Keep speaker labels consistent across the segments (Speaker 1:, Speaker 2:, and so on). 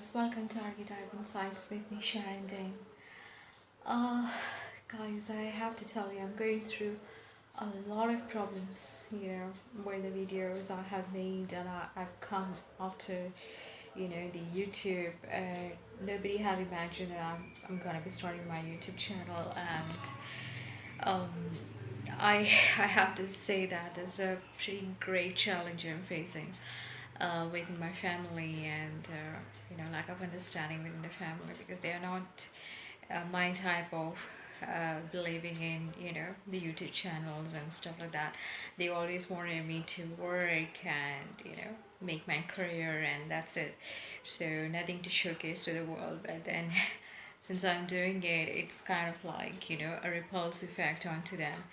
Speaker 1: guys, welcome to Archetypeinsights with me, Sharon Dane. Uh, guys, I have to tell you, I'm going through a lot of problems, where the videos I have made and I've come after, the YouTube. Nobody had imagined that I'm gonna be starting my YouTube channel, and um, I have to say that there's a pretty great challenge I'm facing within my family, and lack of understanding within the family, because they are not my type of believing in the YouTube channels and stuff like that. They always wanted me to work and make my career, and that's it. So nothing to showcase to the world. But then since I'm doing it, it's kind of like a repulsive effect onto them,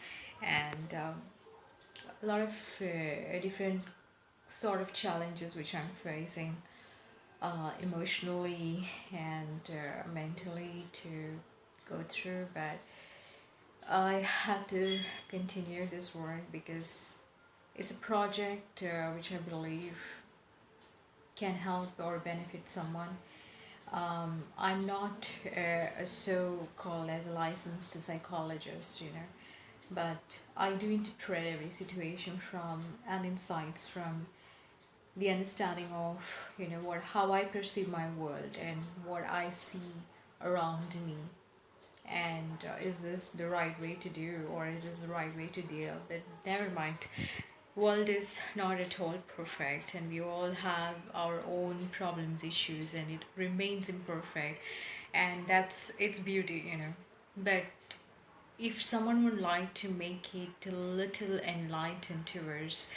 Speaker 1: and a lot of different sort of challenges which I'm facing emotionally and mentally to go through. But I have to continue this work because it's a project which I believe can help or benefit someone. I'm not a so-called as a licensed psychologist, but I do interpret every situation from and insights from the understanding of what how I perceive my world and what I see around me, and is this the right way to do, or is this the right way to deal. But never mind, world is not at all perfect, and we all have our own problems, issues, and it remains imperfect, and that's its beauty. But if someone would like to make it a little enlightened towards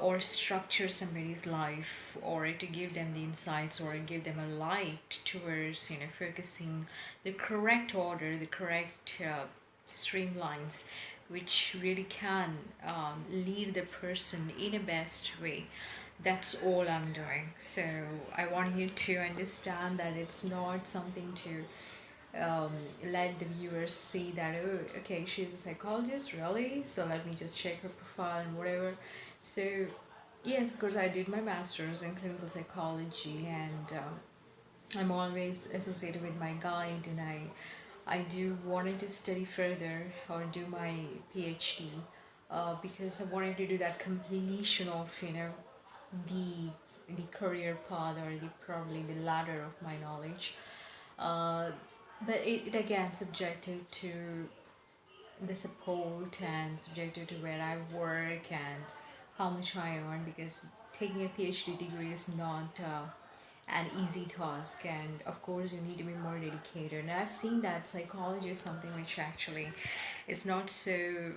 Speaker 1: or structure somebody's life, or to give them the insights, or give them a light towards focusing the correct order, the correct streamlines, which really can lead the person in a best way. That's all I'm doing. So I want you to understand that it's not something to let the viewers see that, oh, okay, she's a psychologist, really, so let me just check her profile and whatever. So yes, of course, I did my master's in clinical psychology, and I'm always associated with my guide, and I do wanted to study further or do my PhD, because I wanted to do that completion of the career path, or the probably the ladder of my knowledge. uh, but it again subjected to the support, and subjected to where I work and how much I earn, because taking a PhD degree is not an easy task, and of course you need to be more dedicated. And I've seen that psychology is something which actually is not so,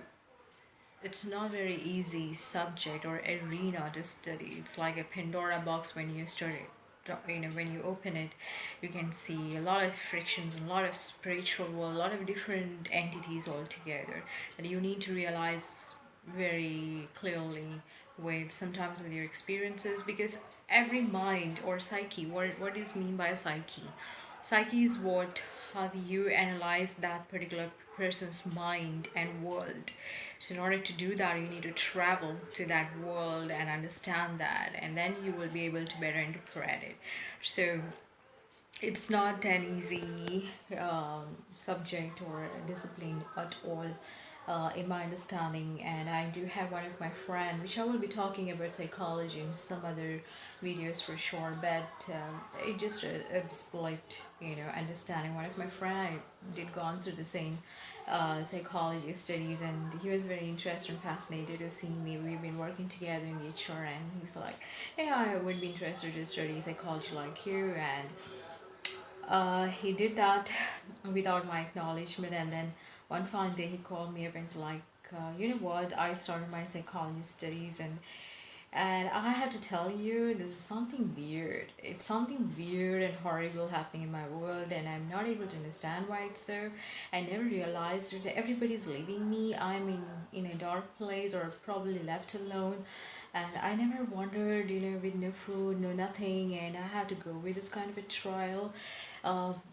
Speaker 1: it's not very easy subject or arena to study. It's like a Pandora box. When you start it, when you open it, you can see a lot of frictions, a lot of spiritual world, a lot of different entities all together that you need to realize very clearly with sometimes with your experiences. Because every mind or psyche, what is mean by psyche is what, how you analyze that particular person's mind and world. So in order to do that, you need to travel to that world and understand that, and then you will be able to better interpret it. So it's not an easy subject or discipline at all, in my understanding. And I do have one of my friend, which I will be talking about psychology in some other videos for sure, but it just a split understanding. One of my friend, I did gone through the same psychology studies, and he was very interested and fascinated to see me. We've been working together in the HR, and he's like, hey, I would be interested to study psychology like you. And he did that without my acknowledgement, and then one fine day he called me up and was like, you know what, I started my psychology studies, and I have to tell you, this is something weird. It's something weird and horrible happening in my world, and I'm not able to understand why it's so. I never realized that everybody's leaving me. I'm in a dark place, or probably left alone. And I never wondered, with no food, no nothing, and I have to go with this kind of a trial.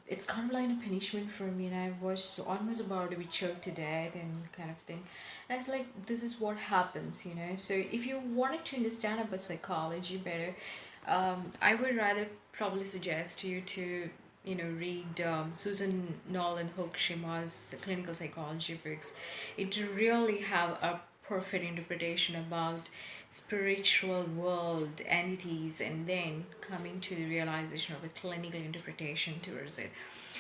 Speaker 1: It's kind of like a punishment for me, and I was almost about to be choked to death and kind of thing. And it's like, this is what happens. So if you wanted to understand about psychology better, I would rather probably suggest you to, read Susan Nolen Hoksemas's clinical psychology books. It really have a perfect interpretation about spiritual world entities and then coming to the realization of a clinical interpretation towards it.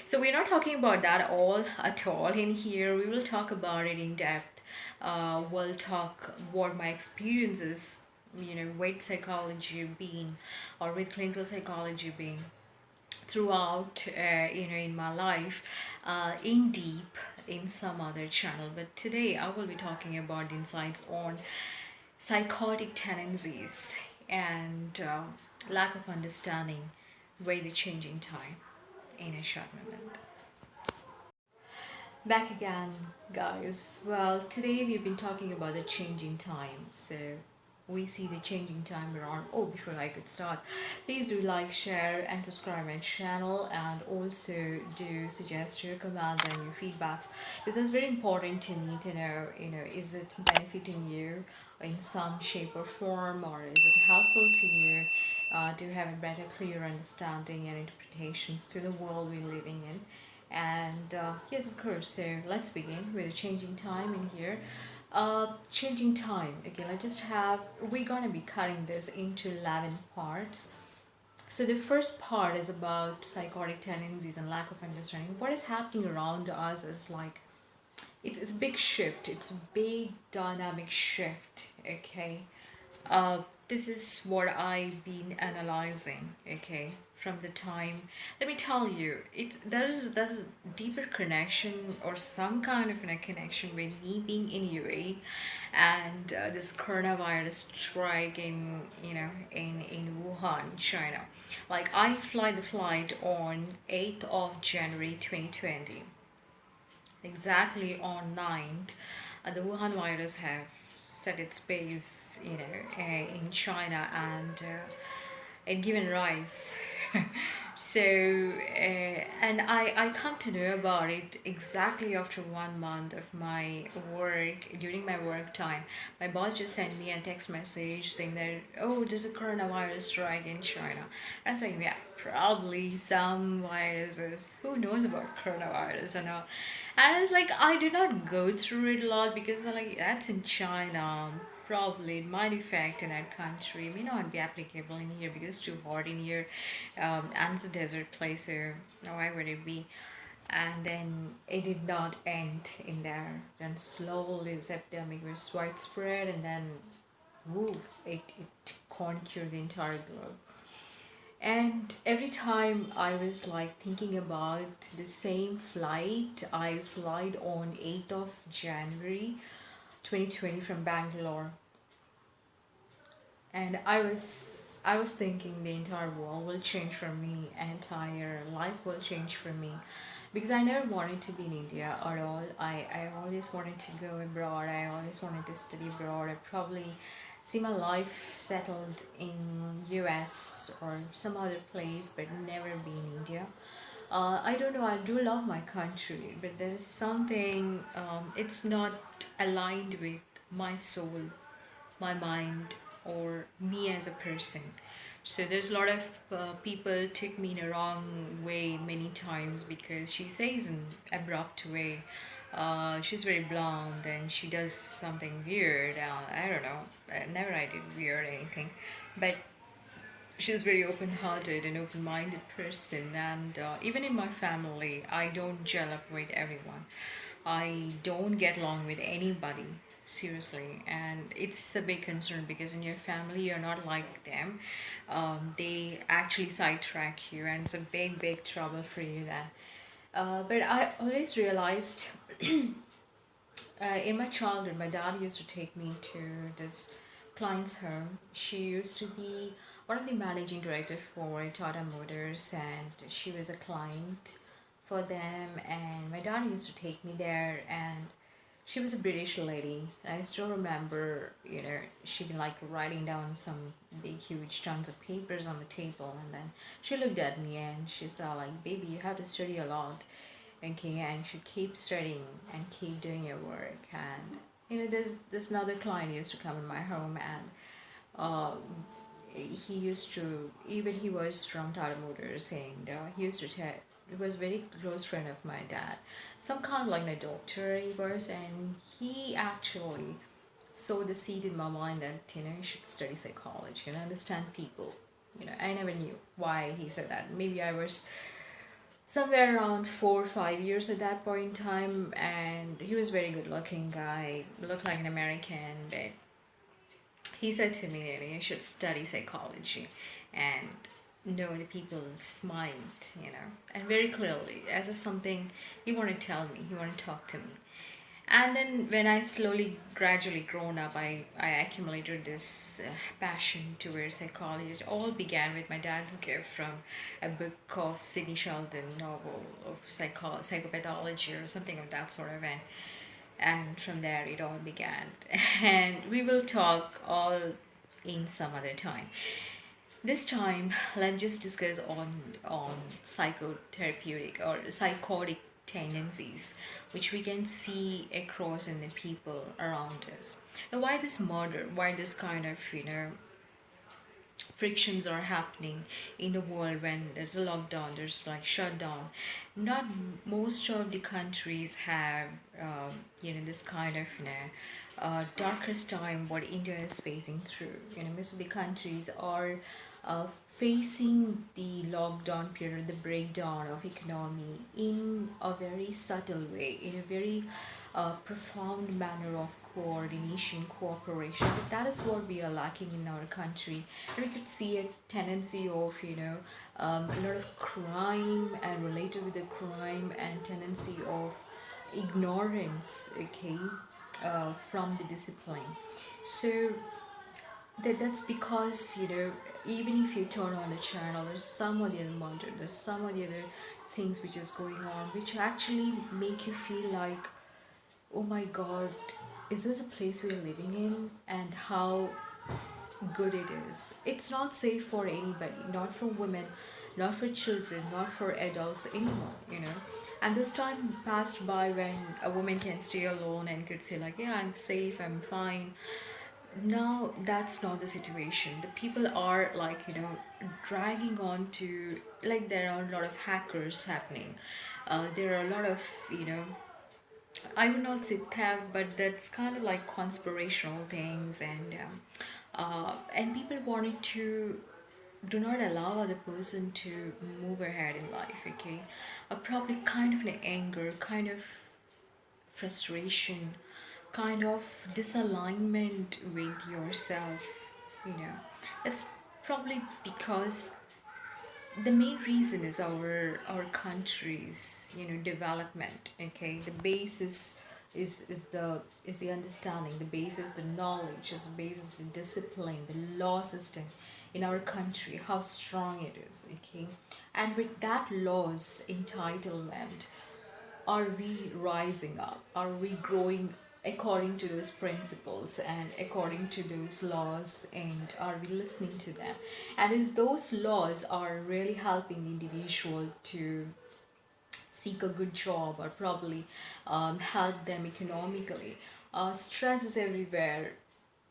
Speaker 1: So we're not talking about that all at all in here. We will talk about it in depth. We'll talk what my experiences, with psychology being, or with clinical psychology being, throughout, in my life, in deep in some other channel. But today I will be talking about insights on psychotic tendencies and lack of understanding with the changing time in a short moment. Back again, guys. Well, today we've been talking about the changing time. So we see the changing time around. Oh, before I could start, please do like, share, and subscribe my channel, and also do suggest your comments and your feedbacks. This is very important to me to know. Is it benefiting you in some shape or form, or is it helpful to you? To have a better, clear understanding and interpretations to the world we're living in. And yes, of course. So let's begin with the changing time in here. Changing time. Again, we're gonna be cutting this into 11 parts. So the first part is about psychotic tendencies and lack of understanding. What is happening around us is like it's a big shift. It's a big dynamic shift. Okay, this is what I've been analyzing. Okay, from the time, let me tell you, there's deeper connection or some kind of a connection with me being in UAE and this coronavirus strike in Wuhan, China. Like I fly the flight on 8th of January 2020, exactly on 9th, the Wuhan virus have set its base, in China, and it given rise. So, and I come to know about it exactly after 1 month of my work. During my work time, my boss just sent me a text message saying that, oh, there's a coronavirus strike in China. I was like, yeah, probably some viruses. Who knows about coronavirus and all? And it's like I did not go through it a lot because they're like, that's in China. Probably it might affect in that country. It may not be applicable in here because it's too hot in here. And it's a desert place, so why would it be? And then it did not end in there. Then slowly this epidemic was widespread, and then woof, it conquered the entire globe. And every time I was like thinking about the same flight, I flight on 8th of January 2020 from Bangalore. And I was thinking the entire world will change for me, entire life will change for me. Because I never wanted to be in India at all. I always wanted to go abroad. I always wanted to study abroad. I probably see my life settled in US or some other place, but never be in India. I don't know, I do love my country, but there's something, it's not aligned with my soul, my mind, or me as a person. So there's a lot of people took me in a wrong way many times because she says in abrupt way. She's very blonde and she does something weird. I don't know. Never I did weird anything, but she's very open-hearted and open-minded person. And even in my family, I don't gel up with everyone. I don't get along with anybody, seriously, and it's a big concern because in your family you're not like them. They actually sidetrack you, and it's a big trouble for you then. But I always realized in my childhood, my dad used to take me to this client's home. She used to be one of the managing director for Tata Motors, and she was a client for them. And my dad used to take me there, and she was a British lady. And I still remember, she'd been like writing down some big, huge tons of papers on the table, and then she looked at me and she said, like, baby, you have to study a lot. Okay, and you should keep studying and keep doing your work. And there's this another client used to come in my home, and he used to, even he was from Tata Motors, and he used to tell, he was very close friend of my dad, some kind of like a doctor he was, and he actually sowed the seed in my mind that you should study psychology and understand people. I never knew why he said that. Maybe I was somewhere around 4 or 5 years at that point in time, and he was very good looking guy, looked like an American, but he said to me that you should study psychology and know the people's mind, and very clearly, as if something he wanted to tell me, he wanted to talk to me. And then when I slowly, gradually grown up, I accumulated this passion towards psychology. It all began with my dad's gift from a book of Sidney Sheldon novel of psychopathology or something of that sort of, and from there it all began. And we will talk all in some other time. This time, let's just discuss on psychotherapeutic or psychotic tendencies, which we can see across in the people around us. Now, why this murder? Why this kind of frictions are happening in the world when there's a lockdown, there's like shutdown. Not most of the countries have this kind of darkest time what India is facing through. Most of the countries are facing the lockdown period, the breakdown of economy in a very subtle way, in a very profound manner of coordination, cooperation. But that is what we are lacking in our country. And we could see a tendency of, a lot of crime and related with the crime and tendency of ignorance, okay, from the discipline. So that's because even if you turn on the channel, there's some of the other murder, there's some of the other things which is going on, which actually make you feel like, oh my god, is this a place we're living in, and how good it is. It's not safe for anybody, not for women, not for children, not for adults anymore. And this time passed by when a woman can stay alone and could say like, yeah, I'm safe, I'm fine. Now that's not the situation. The people are like, dragging on to, like, there are a lot of hackers happening. There are a lot of, I would not say theft, but that's kind of like conspirational things, and people wanted to do not allow other person to move ahead in life, okay? Probably kind of an anger, kind of frustration, kind of disalignment with yourself, That's probably because the main reason is our country's development, okay? The basis is the understanding, the basis the knowledge, is the basis the discipline, the law system in our country, how strong it is, okay? And with that law's entitlement, are we rising up? Are we growing according to those principles and according to those laws, and are we listening to them? And is those laws are really helping the individual to seek a good job, or probably help them economically? Stress is everywhere.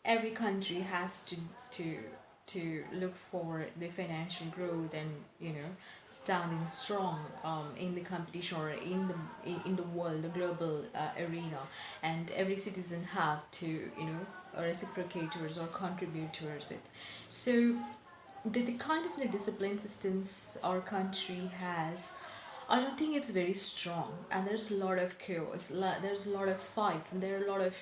Speaker 1: Every country has to look for the financial growth and standing strong in the competition, or in the world, the global arena, and every citizen have to reciprocate towards or contribute towards it. So the kind of the discipline systems our country has, I don't think it's very strong, and there's a lot of chaos, there's a lot of fights, and there are a lot of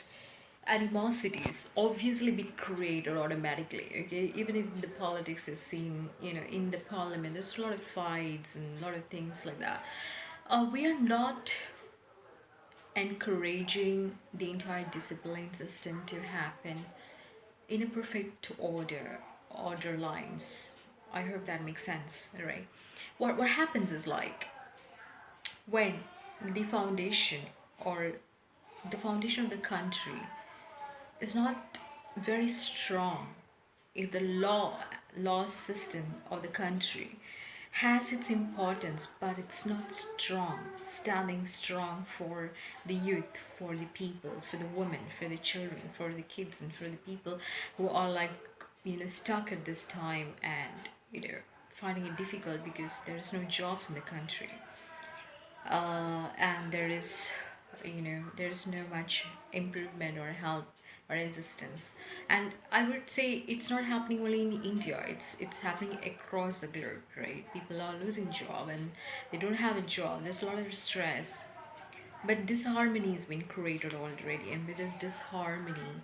Speaker 1: animosities obviously be created automatically, okay? Even if the politics is seen, in the parliament, there's a lot of fights and a lot of things like that. We are not encouraging the entire discipline system to happen in a perfect order lines. I hope that makes sense, right? What happens is, like, when the foundation, or the foundation of the country is not very strong, if the law system of the country has its importance, but it's not strong, standing strong for the youth, for the people, for the women, for the children, for the kids, and for the people who are like stuck at this time, and finding it difficult because there is no jobs in the country, and there is no much improvement or help or assistance. And I would say it's not happening only in India, it's happening across the globe, right? People are losing job and they don't have a job, there's a lot of stress, but disharmony has been created already. And with this disharmony,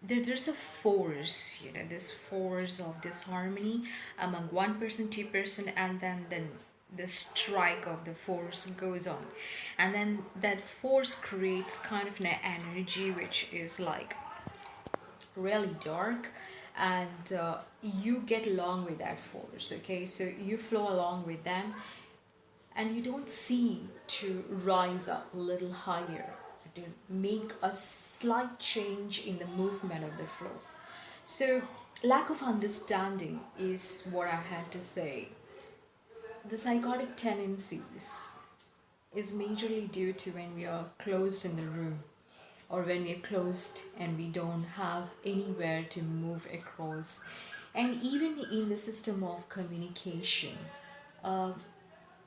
Speaker 1: there's a force, this force of disharmony among one person, two person, and then the strike of the force goes on, and then that force creates kind of an energy which is like really dark, and you get along with that force. Okay, so you flow along with them, and you don't seem to rise up a little higher to make a slight change in the movement of the flow. So lack of understanding is what I had to say. The psychotic tendencies is majorly due to when we are closed in the room, or when we're closed and we don't have anywhere to move across. And even in the system of communication,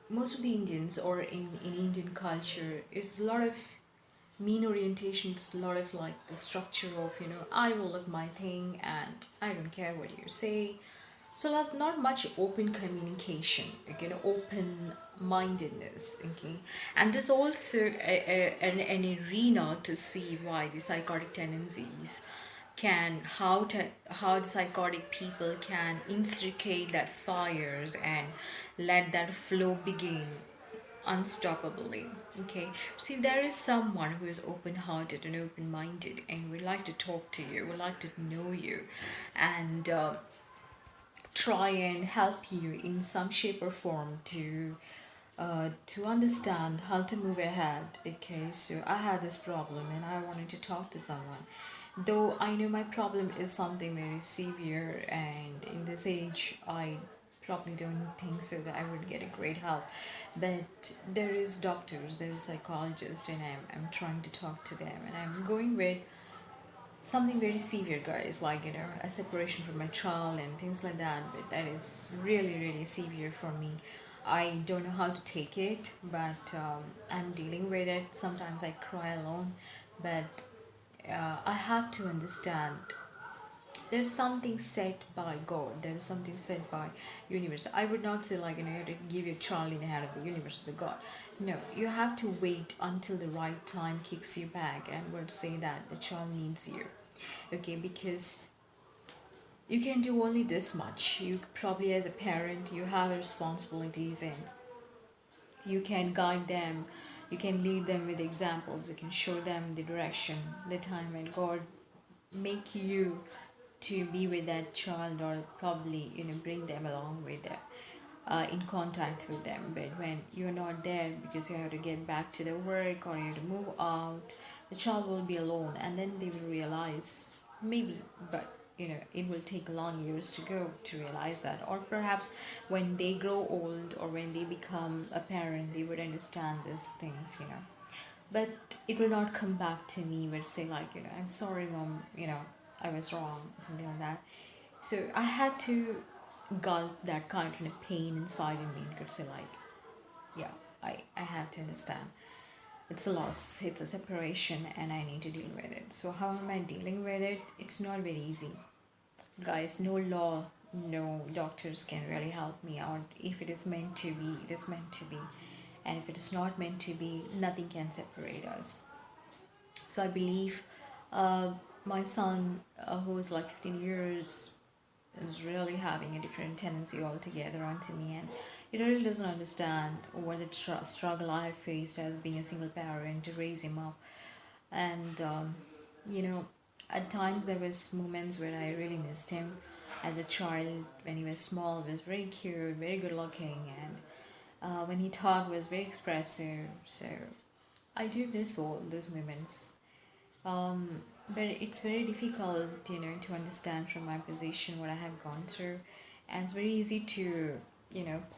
Speaker 1: most of the Indians, or in Indian culture, is a lot of mean orientations, a lot of like the structure of, I will look my thing and I don't care what you say. So not much open communication, like, open mindedness. Okay, and there's also an arena to see why the psychotic tendencies can how the psychotic people can instigate that fires and let that flow begin unstoppably. Okay, so if there is someone who is open-hearted and open-minded and would like to talk to you, would like to know you, and try and help you in some shape or form to understand how to move ahead. Okay, so I had this problem and I wanted to talk to someone, though I know my problem is something very severe, and in this age I probably don't think so that I would get a great help. But there is doctors, there is psychologists, and I'm trying to talk to them, and I'm going with something very severe, guys, like a separation from my child and things like that. But that is really really severe for me. I don't know how to take it, but I'm dealing with it. Sometimes I cry alone, but I have to understand there's something set by God, there's something set by universe. I would not say like you have to give your child in the hand of the universe or the God. No, you have to wait until the right time kicks you back and would say that the child needs you. Okay, because you can do only this much. You probably, as a parent, you have responsibilities, and you can guide them, you can lead them with examples, you can show them the direction, the time when God make you to be with that child, or probably bring them along with them, in contact with them. But when you're not there because you have to get back to the work or you have to move out, the child will be alone, and then they will realize, maybe, but it will take long years to go to realize that. Or perhaps when they grow old, or when they become a parent, they would understand these things. But it will not come back to me but say like, I'm sorry mom, I was wrong, something like that. So I had to gulp that kind of pain inside in me and could say like, yeah, I have to understand. It's a loss, it's a separation, and I need to deal with it. So how am I dealing with it? It's not very easy. Guys, no law, no doctors can really help me out. If it is meant to be, it is meant to be. And if it is not meant to be, nothing can separate us. So I believe my son, who is like 15 years, is really having a different tendency altogether onto me, and he really doesn't understand what the struggle I have faced as being a single parent to raise him up. And at times there was moments where I really missed him as a child. When he was small, he was very cute, very good looking, and when he talked, was very expressive. So I do miss all those moments. But it's very difficult, to understand from my position what I have gone through, and it's very easy to,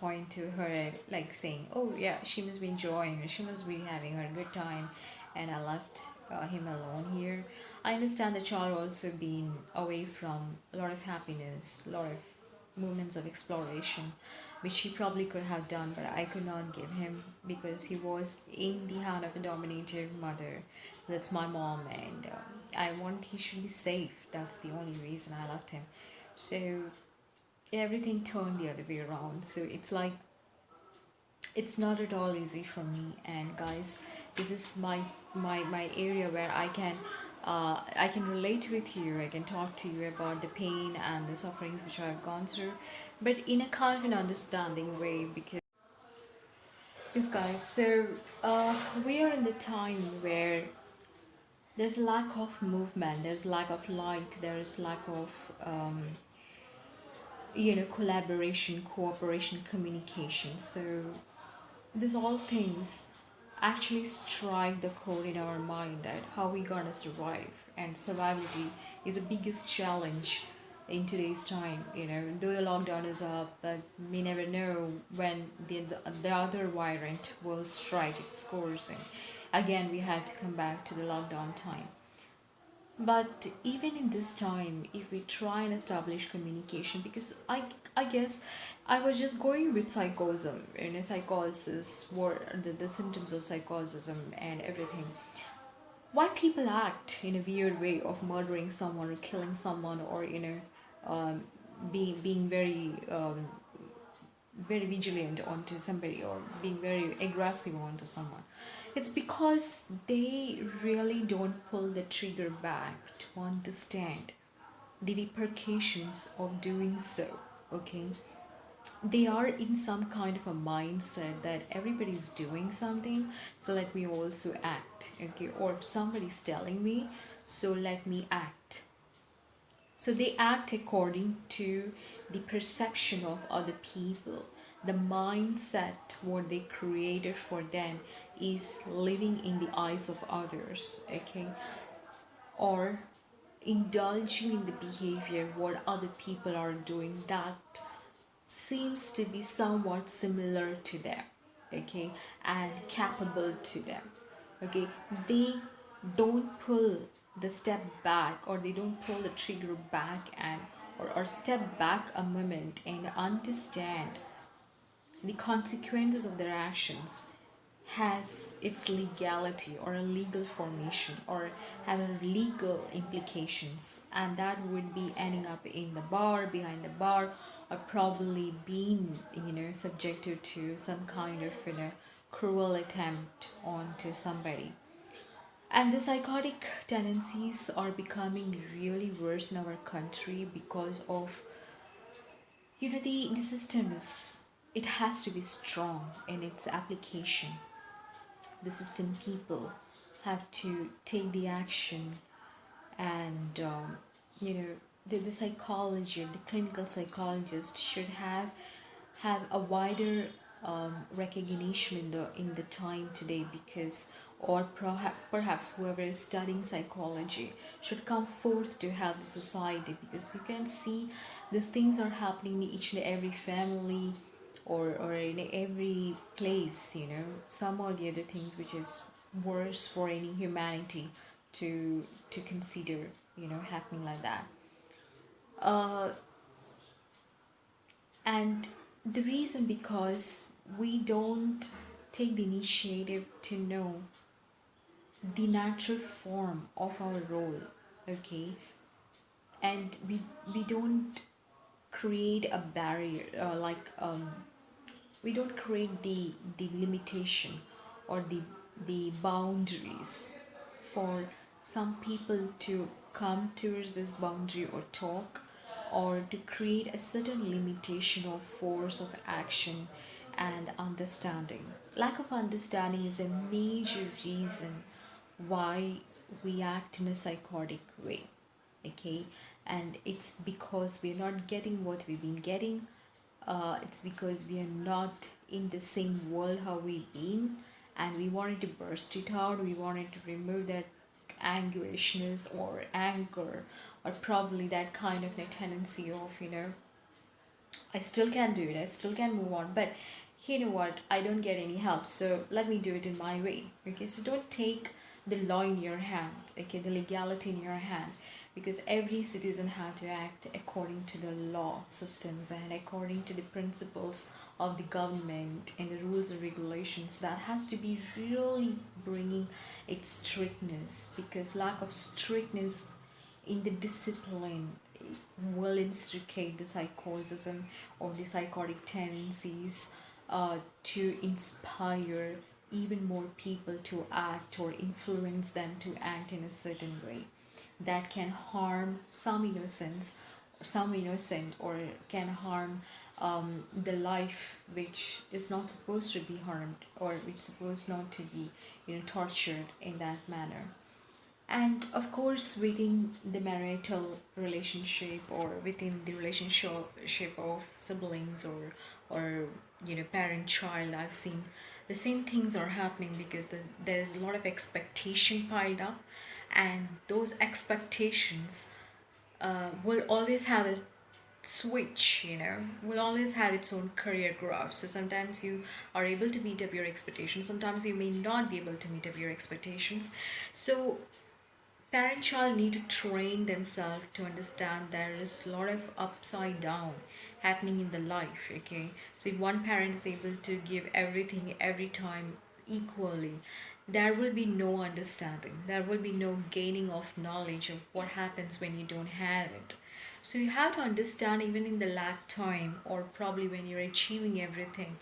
Speaker 1: point to her like saying, "Oh yeah, she must be enjoying, or she must be having a good time," and I left him alone here. I understand the child also been away from a lot of happiness, a lot of moments of exploration, which he probably could have done, but I could not give him because he was in the hand of a dominative mother. That's my mom, and I want he should be safe. That's the only reason I left him. So everything turned the other way around. So it's like it's not at all easy for me. And guys, this is my area where I can relate with you. I can talk to you about the pain and the sufferings which I've gone through, but in a kind of an understanding way. Because yes, guys, so we are in the time where there's lack of movement, there's lack of light, there's lack of collaboration, cooperation, communication. So these all things actually strike the core in our mind that how we gonna survive, and survivability is the biggest challenge in today's time. Though the lockdown is up, but we never know when the other variant will strike its course, and again we have to come back to the lockdown time. But even in this time, if we try and establish communication, because I guess I was just going with psychosm, psychosis, what the symptoms of psychosism and everything. Why people act in a weird way of murdering someone or killing someone, or being very vigilant onto somebody, or being very aggressive onto someone. It's because they really don't pull the trigger back to understand the repercussions of doing so. Okay, they are in some kind of a mindset that everybody's doing something, so let me also act. Okay, or somebody's telling me, so let me act. So they act according to the perception of other people. The mindset, what they created for them, is living in the eyes of others, okay? Or indulging in the behavior what other people are doing that seems to be somewhat similar to them, okay, and capable to them, okay. They don't pull the step back, or they don't pull the trigger back, and or step back a moment and understand the consequences of their actions has its legality, or a legal formation, or have a legal implications, and that would be ending up in the bar, behind the bar, or probably being subjected to some kind of cruel attempt onto somebody. And the psychotic tendencies are becoming really worse in our country because of the system is, it has to be strong in its application. The system people have to take the action, and the psychology, the clinical psychologist should have a wider recognition in the time today, because or perhaps whoever is studying psychology should come forth to help the society, because you can see these things are happening in each and every family, or in every place, some or the other things which is worse for any humanity to consider, happening like that. And the reason, because we don't take the initiative to know the natural form of our role, okay, and we don't create a barrier, we don't create the limitation, or the boundaries for some people to come towards this boundary, or talk, or to create a certain limitation of force of action and understanding. Lack of understanding is a major reason why we act in a psychotic way, okay. And it's because we're not getting what we've been getting. It's because we are not in the same world how we've been, and we wanted to burst it out. We wanted to remove that anguishness or anger, or probably that kind of a tendency of I still can do it, I still can move on, but you know what, I don't get any help, so let me do it in my way. Okay, so don't take the law in your hand, okay, the legality in your hand, because every citizen had to act according to the law systems and according to the principles of the government and the rules and regulations. That has to be really bringing its strictness, because lack of strictness in the discipline will instigate the psychosism or the psychotic tendencies to inspire even more people to act or influence them to act in a certain way that can harm some innocent, or can harm the life which is not supposed to be harmed, or which is supposed not to be tortured in that manner. And of course, within the marital relationship, or within the relationship of siblings, or parent child, I've seen the same things are happening, because there's a lot of expectation piled up, and those expectations will always have a switch, will always have its own career graph. So sometimes you are able to meet up your expectations, sometimes you may not be able to meet up your expectations. So parent child need to train themselves to understand there is a lot of upside down happening in the life, okay? So if one parent is able to give everything every time equally, there will be no understanding, there will be no gaining of knowledge of what happens when you don't have it. So you have to understand, even in the lack time, or probably when you're achieving everything,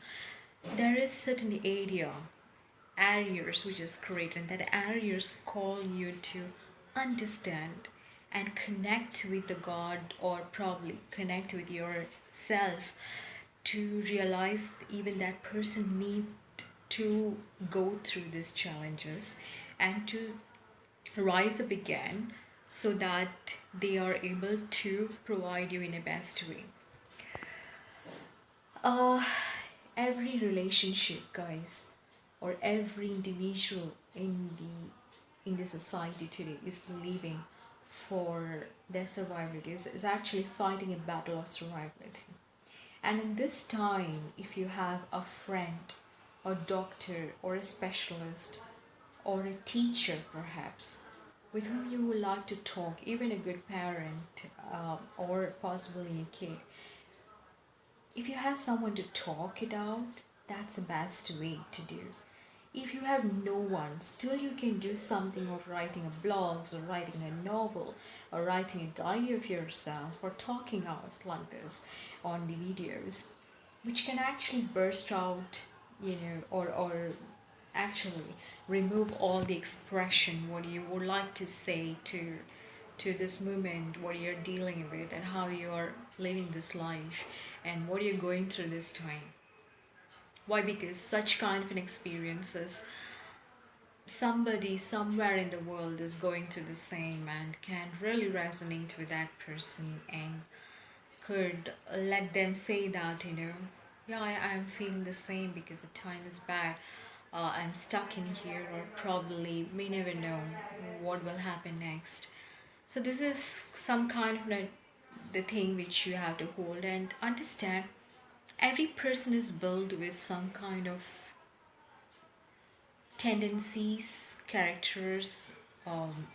Speaker 1: there is certain areas which is created, and that areas call you to understand and connect with the God, or probably connect with yourself, to realize even that person need to go through these challenges and to rise up again, so that they are able to provide you in a best way. uh every relationship, guys, or every individual in the society today is living for their survivability, is actually fighting a battle of survivability. And in this time, if you have a friend, a doctor, or a specialist, or a teacher perhaps, with whom you would like to talk, even a good parent, or possibly a kid, if you have someone to talk it out, that's the best way to do. If you have no one, still you can do something of writing a blogs, or writing a novel, or writing a diary of yourself, or talking out like this on the videos, which can actually burst out, or actually remove all the expression, what you would like to say to this moment, what you're dealing with, and how you are living this life, and what you're going through this time. Why? Because such kind of an experiences, somebody somewhere in the world is going through the same, and can really resonate with that person, and could let them say that, yeah, I'm feeling the same, because the time is bad. I'm stuck in here, or probably may never know what will happen next. So this is some kind of the thing which you have to hold and understand. Every person is built with some kind of tendencies, characters,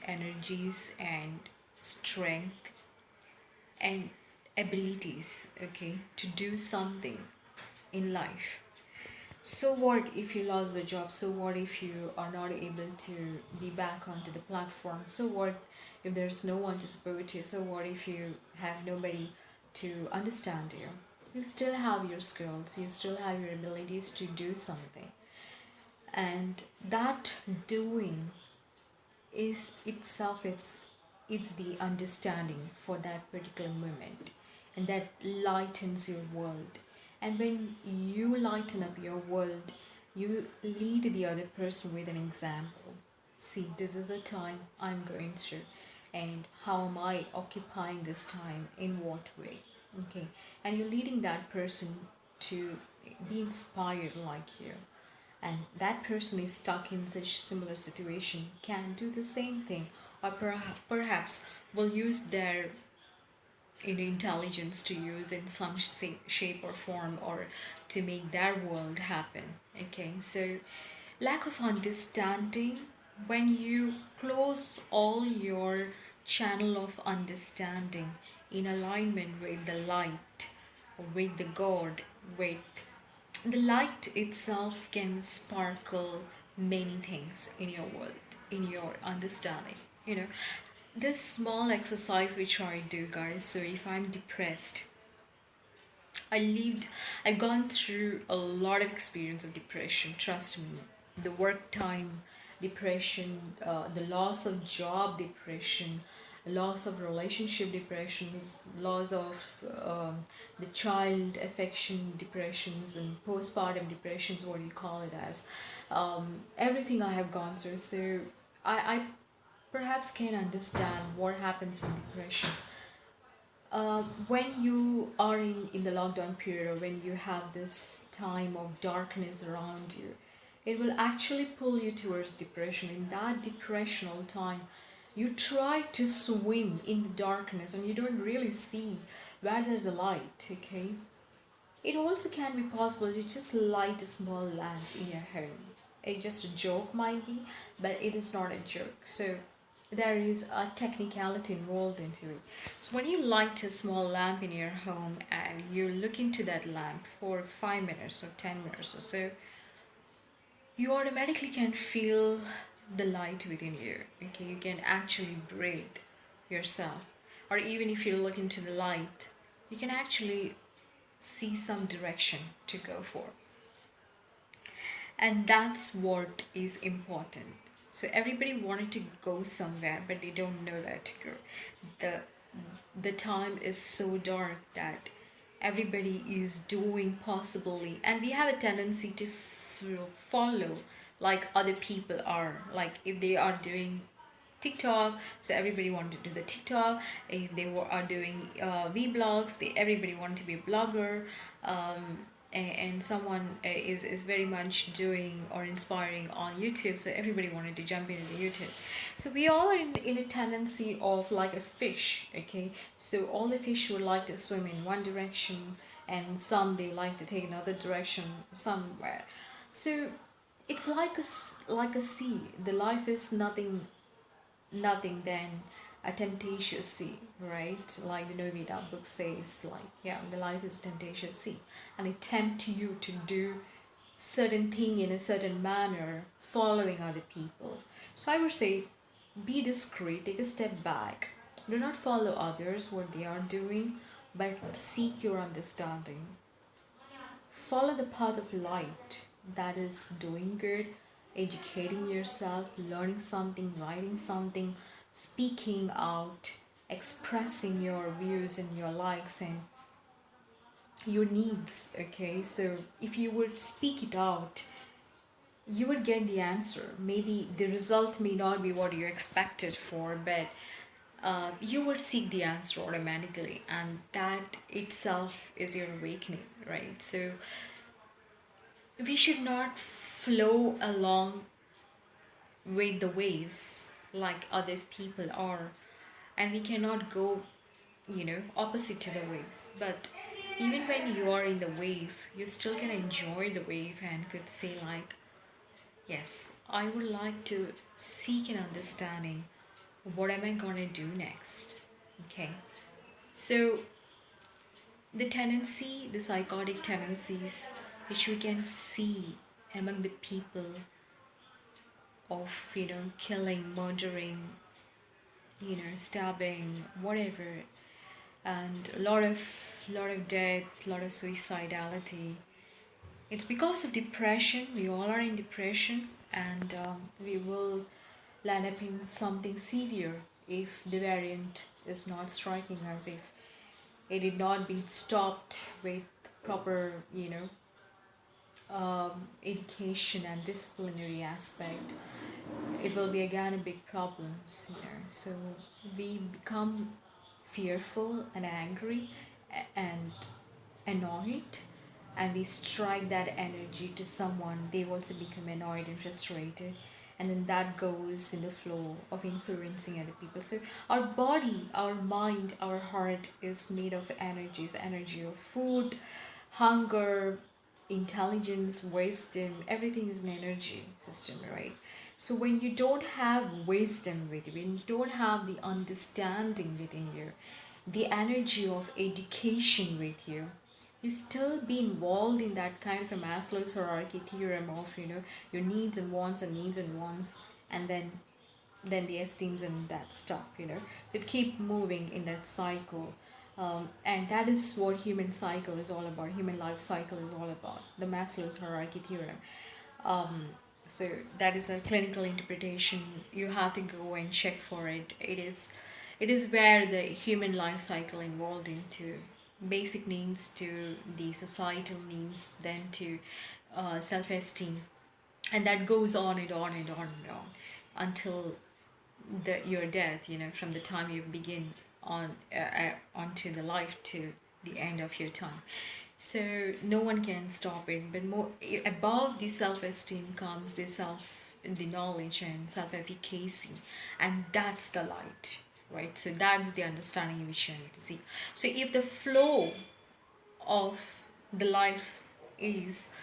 Speaker 1: energies, and strength, and abilities, okay, to do something in life. So what if you lost the job? So what if you are not able to be back onto the platform? So what if there's no one to support you? So what if you have nobody to understand you? You still have your skills, you still have your abilities to do something. And that doing is itself, it's the understanding for that particular moment, and that lightens your world. And when you lighten up your world, you lead the other person with an example. See, this is the time I'm going through, and how am I occupying this time, in what way, okay? And you're leading that person to be inspired like you, and that person is stuck in such similar situation, can do the same thing, or perhaps will use their intelligence to use in some shape or form, or to make their world happen, okay? So lack of understanding when you close all your channel of understanding in alignment with the light, with the God, with the light itself can sparkle many things in your world, in your understanding. You know, this small exercise which I do, guys. So if I'm depressed, I lived, I've gone through a lot of experience of depression, trust me. The work time depression, the loss of job depression, loss of relationship depressions, loss of the child affection depressions, and postpartum depressions, what you call it as. Everything I have gone through. So I perhaps can understand what happens in depression when you are in the lockdown period, or when you have this time of darkness around you, it will actually pull you towards depression. In that depressional time, you try to swim in the darkness and you don't really see where there's a light, okay? It also can be possible you just light a small lamp in your home. It just a joke might be, but it is not a joke. So there is a technicality involved into it. So when you light a small lamp in your home and you look into that lamp for 5 minutes or 10 minutes or so, you automatically can feel the light within you. Okay, you can actually breathe yourself. Or even if you look into the light, you can actually see some direction to go for. And that's what is important. So everybody wanted to go somewhere, but they don't know where to go. The time is so dark that everybody is doing possibly, and we have a tendency to follow like other people are. Like if they are doing TikTok, so everybody wanted to do the TikTok. If they are doing vlogs, everybody wanted to be a blogger. And someone is very much doing or inspiring on YouTube, so everybody wanted to jump into the YouTube. So we all are in a tendency of like a fish, okay? So all the fish would like to swim in one direction, and some they like to take another direction somewhere. So it's like a sea. The life is nothing than a temptatious sea, right? Like the Novita book says, like, yeah, the life is a temptatious sea, and it tempts you to do certain thing in a certain manner, following other people. So I would say, be discreet, take a step back. Do not follow others what they are doing, but seek your understanding. Follow the path of light that is doing good, educating yourself, learning something, writing something, speaking out, expressing your views and your likes and your needs. Okay, so if you would speak it out, you would get the answer. Maybe the result may not be what you expected for, but you would seek the answer automatically, and that itself is your awakening, right? So we should not flow along with the waves like other people are, and we cannot go, opposite to the waves. But even when you are in the wave, you still can enjoy the wave and could say like, yes, I would like to seek an understanding. What am I gonna do next? Okay, so the psychotic tendencies which we can see among the people of killing, murdering, stabbing, whatever, and a lot of death, a lot of suicidality. It's because of depression. We all are in depression, and we will land up in something severe if the variant is not striking us, if it did not be stopped with proper, education and disciplinary aspect. It will be again a big problems, So we become fearful and angry and annoyed, and we strike that energy to someone. They also become annoyed and frustrated, and then that goes in the flow of influencing other people. So our body, our mind, our heart is made of energies, energy of food, hunger, intelligence, wisdom. Everything is an energy system, right? So when you don't have wisdom with you, when you don't have the understanding within you, the energy of education with you, you still be involved in that kind of a Maslow's hierarchy theorem of, your needs and wants and needs and wants, and then the esteems and that stuff, so it keep moving in that cycle. And that is what human cycle is all about, human life cycle is all about, the Maslow's hierarchy theorem. um, so that is a clinical interpretation. You have to go and check for it. It is where the human life cycle involved into basic needs to the societal needs, then to self-esteem, and that goes on and on and on and on until your death, from the time you begin on onto the life to the end of your time. So no one can stop it, but more above the self-esteem comes the knowledge and self-efficacy, and that's the light, right? So that's the understanding which you need to see. So if the flow of the life is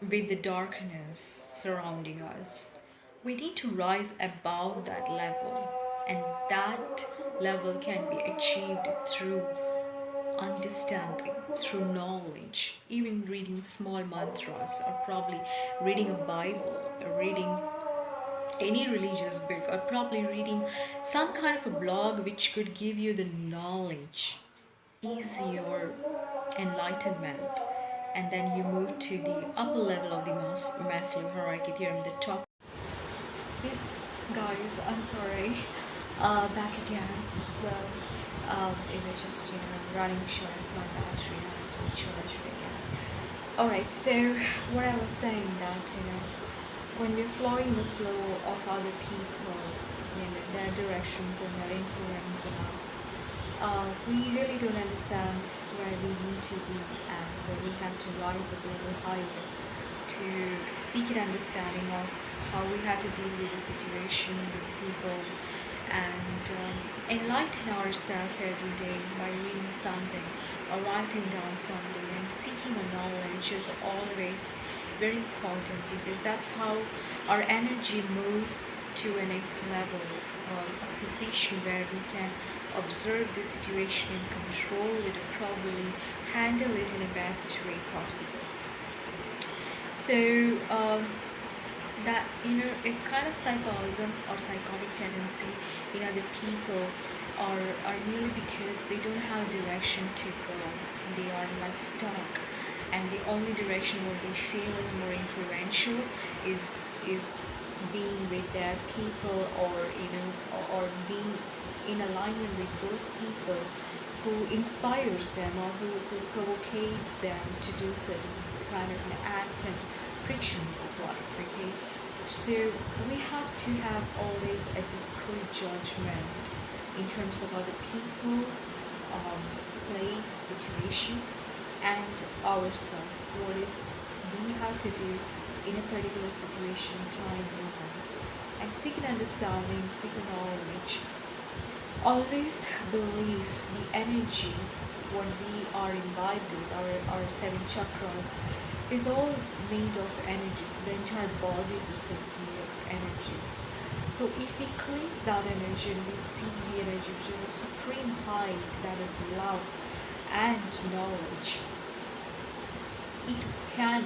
Speaker 1: with the darkness surrounding us, we need to rise above that level, and that level can be achieved through understanding, through knowledge, even reading small mantras, or probably reading a Bible, or reading any religious book, or probably reading some kind of a blog which could give you the knowledge, ease your enlightenment, and then you move to the upper level of the Maslow hierarchy theorem, the top. Yes, guys, I'm sorry. Back again. Well, it was just running short of my battery. I had to recharge it again. Alright, so what I was saying that when we're following the flow of other people, their directions and their influence on us, we really don't understand where we need to be, and we have to rise up a little higher to seek an understanding of how we have to deal with the situation, with people, and enlighten ourselves every day by reading something or writing down something, and seeking a knowledge is always very important, because that's how our energy moves to a next level, a position where we can observe the situation and control it, or probably handle it in the best way possible. So that a kind of psychotism or psychotic tendency in other people are merely because they don't have direction to go. They are like stuck, and the only direction what they feel is more influential is being with their people, or or being in alignment with those people who inspires them, or who provocates them to do certain kind of an act and frictions of life. Okay, so we have to have always a discrete judgment in terms of other people, place, situation, and ourselves. What is we have to do in a particular situation, time, moment, and seek an understanding, seek a knowledge. Always believe the energy when we are imbibed with our seven chakras is all made of energies. The entire body system is made of energies. So if we cleanse that energy and we see the energy which is a supreme height, that is love and knowledge, it can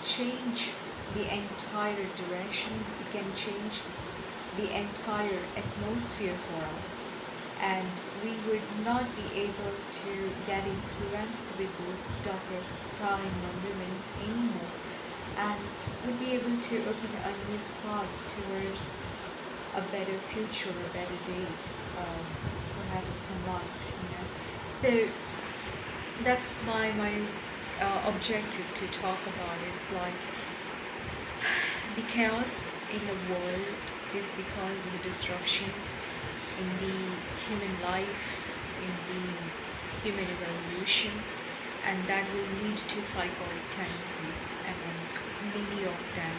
Speaker 1: change the entire direction, it can change the entire atmosphere for us, and we would not be able to get influenced with those darker time or moments anymore, and would be able to open a new path towards a better future, a better day, perhaps some light. So that's my objective to talk about. It's like the chaos in the world is because of the disruption in the human life, in the human evolution, and that will lead to psychotic tendencies among many of them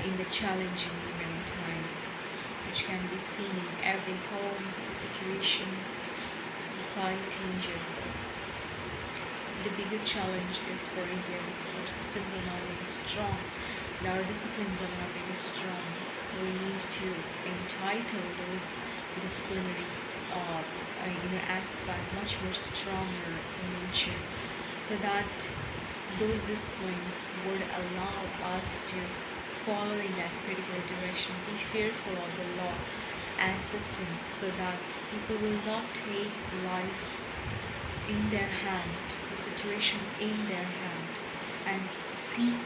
Speaker 1: in the challenging human time, which can be seen in every home, situation, society in general. The biggest challenge is for India because our systems are not very strong, but our disciplines are not very strong. We need to entitle those disciplinary aspect much more stronger in nature, so that those disciplines would allow us to follow in that particular direction, be fearful of the law and systems, so that people will not take life in their hand, the situation in their hand, and seek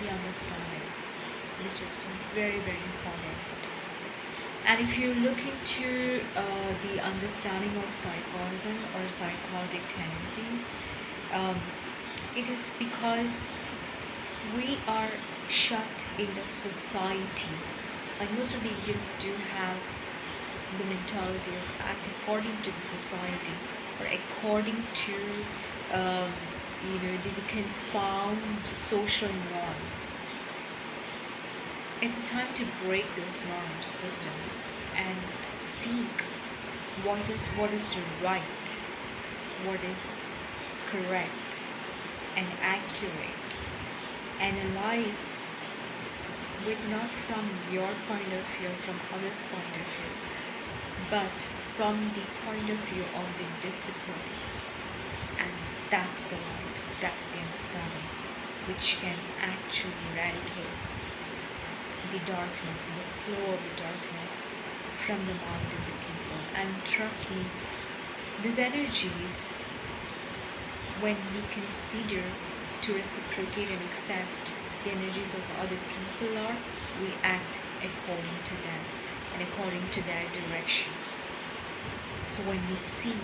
Speaker 1: the understanding, which is very, very important. And if you look into the understanding of psychotism or psychotic tendencies, it is because we are shut in the society. Like most of the Indians do have the mentality of act according to the society, or according to the confound social norms. It's a time to break those norms, systems, and seek what is right, what is correct and accurate. Analyze with not from your point of view, from others' point of view, but from the point of view of the discipline. And that's the light, that's the understanding, which can actually eradicate the darkness, the flow of the darkness from the mind of the people. And trust me, these energies, when we consider to reciprocate and accept the energies of other people, we act according to them and according to their direction. So when we see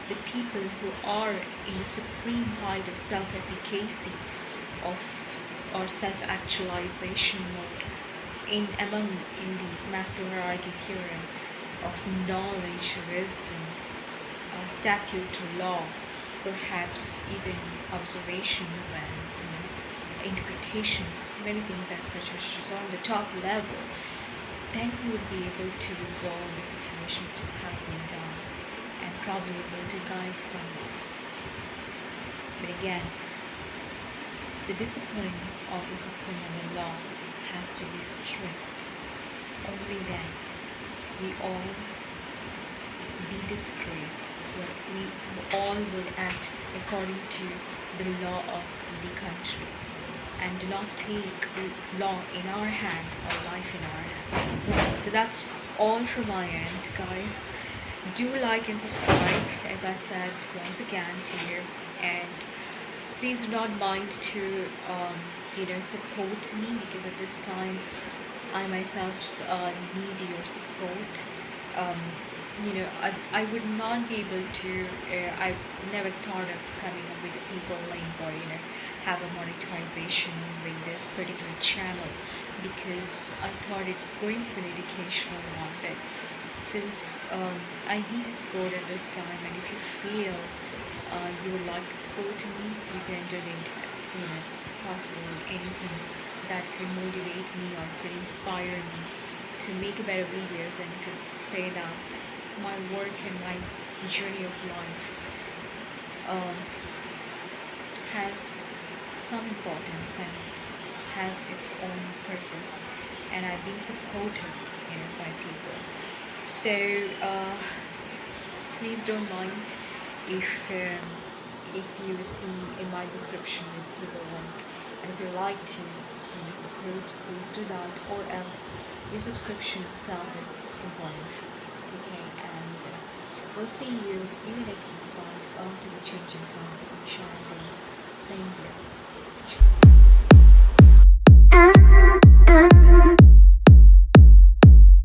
Speaker 1: the people who are in the supreme height of self-efficacy, of or self-actualization mode, in the Maslow hierarchy theorem of knowledge, wisdom, statute to law, perhaps even observations and interpretations, many things as such, which is on the top level, then you would be able to resolve the situation which is happening down, and probably able to guide someone. But again, the discipline of the system and the law has to be strict. Only then we all be discreet, we all will act according to the law of the country, and do not take law in our hand or life in our hand. So that's all from my end, guys. Do like and subscribe, as I said once again to you, and please do not mind to support me, because at this time I myself need your support. I would not be able to, I never thought of coming up with a people link or, have a monetization with this particular channel, because I thought it's going to be an educational one. But since I need support at this time, and if you feel you would like to support me, you can donate, possible anything that could motivate me or could inspire me to make better videos, and could say that my work and my journey of life has some importance and has its own purpose, and I've been supported by people. So please don't mind if you see in my description the link, and if you like to support, please do that, or else your subscription itself is important. Okay, and we'll see you in the next episode of To the Changing Time with Sharon Dane. Same here.